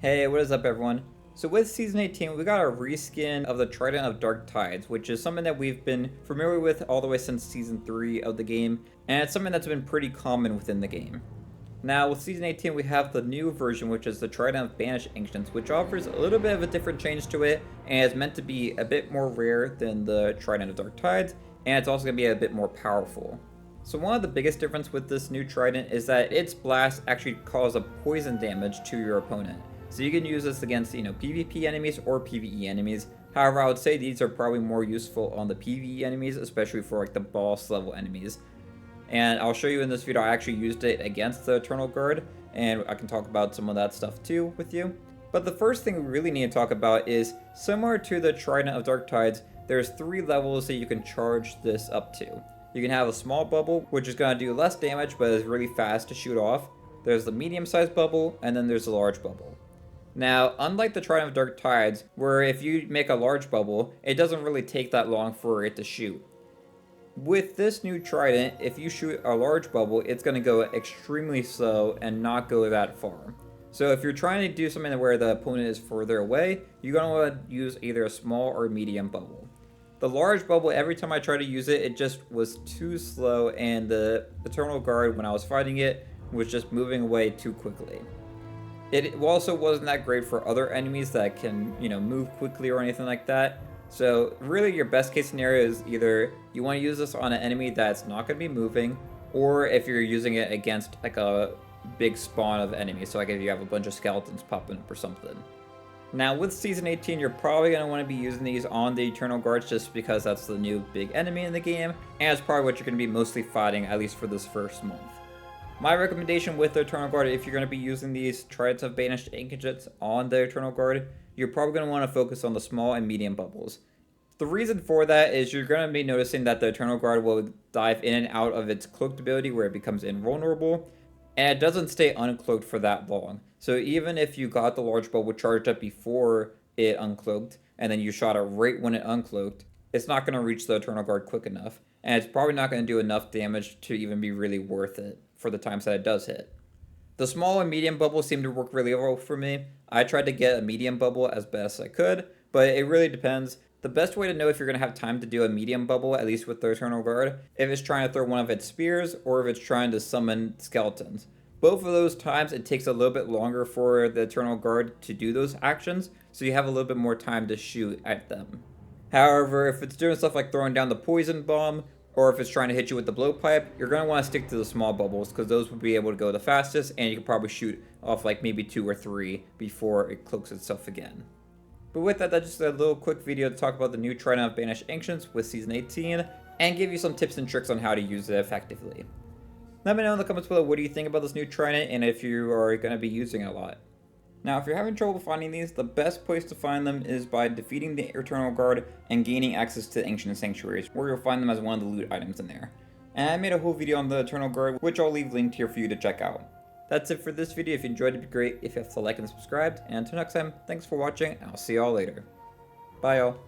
Hey, what is up everyone? So with Season 18, we got a reskin of the Trident of Dark Tides, which is something that we've been familiar with all the way since Season 3 of the game, and it's something that's been pretty common within the game. Now, with Season 18, we have the new version, which is the Trident of Banished Ancients, which offers a little bit of a different change to it, and is meant to be a bit more rare than the Trident of Dark Tides, and it's also going to be a bit more powerful. So one of the biggest differences with this new Trident is that its blasts actually cause a poison damage to your opponent. So you can use this against, PvP enemies or PvE enemies. However, I would say these are probably more useful on the PvE enemies, especially for like the boss level enemies. And I'll show you in this video, I actually used it against the Eternal Guard, and I can talk about some of that stuff too with you. But the first thing we really need to talk about is, similar to the Trident of Dark Tides, there's 3 levels that you can charge this up to. You can have a small bubble, which is going to do less damage, but is really fast to shoot off. There's the medium-sized bubble, and then there's the large bubble. Now, unlike the Trident of Dark Tides, where if you make a large bubble, it doesn't really take that long for it to shoot. With this new Trident, if you shoot a large bubble, it's going to go extremely slow and not go that far. So if you're trying to do something where the opponent is further away, you're going to want to use either a small or medium bubble. The large bubble, every time I tried to use it, it just was too slow, and the Eternal Guard, when I was fighting it, was just moving away too quickly. It also wasn't that great for other enemies that can, move quickly or anything like that. So really your best case scenario is either you want to use this on an enemy that's not going to be moving, or if you're using it against like a big spawn of enemies, so like if you have a bunch of skeletons popping up or something. Now with Season 18, you're probably going to want to be using these on the Eternal Guards just because that's the new big enemy in the game, and it's probably what you're going to be mostly fighting, at least for this first month. My recommendation with the Eternal Guard, if you're going to be using these Tridents of Banished Ancients on the Eternal Guard, you're probably going to want to focus on the small and medium bubbles. The reason for that is you're going to be noticing that the Eternal Guard will dive in and out of its cloaked ability where it becomes invulnerable, and it doesn't stay uncloaked for that long. So even if you got the large bubble charged up before it uncloaked, and then you shot it right when it uncloaked, it's not going to reach the Eternal Guard quick enough, and it's probably not going to do enough damage to even be really worth it for the times that it does hit. The small and medium bubbles seem to work really well for me. I tried to get a medium bubble as best I could, but it really depends. The best way to know if you're going to have time to do a medium bubble, at least with the Eternal Guard, if it's trying to throw one of its spears or if it's trying to summon skeletons. Both of those times it takes a little bit longer for the Eternal Guard to do those actions, so you have a little bit more time to shoot at them. However, if it's doing stuff like throwing down the poison bomb, or if it's trying to hit you with the blowpipe, you're going to want to stick to the small bubbles because those would be able to go the fastest, and you can probably shoot off like maybe 2 or 3 before it cloaks itself again. But with that, that's just a little quick video to talk about the new Trident of Banished Ancients with Season 18, and give you some tips and tricks on how to use it effectively. Let me know in the comments below what do you think about this new Trident, and if you are going to be using it a lot. Now, if you're having trouble finding these, the best place to find them is by defeating the Eternal Guard and gaining access to the Ancient Sanctuaries, where you'll find them as one of the loot items in there. And I made a whole video on the Eternal Guard, which I'll leave linked here for you to check out. That's it for this video. If you enjoyed it, it'd be great if you have to like and subscribe. And until next time, thanks for watching, and I'll see y'all later. Bye, y'all.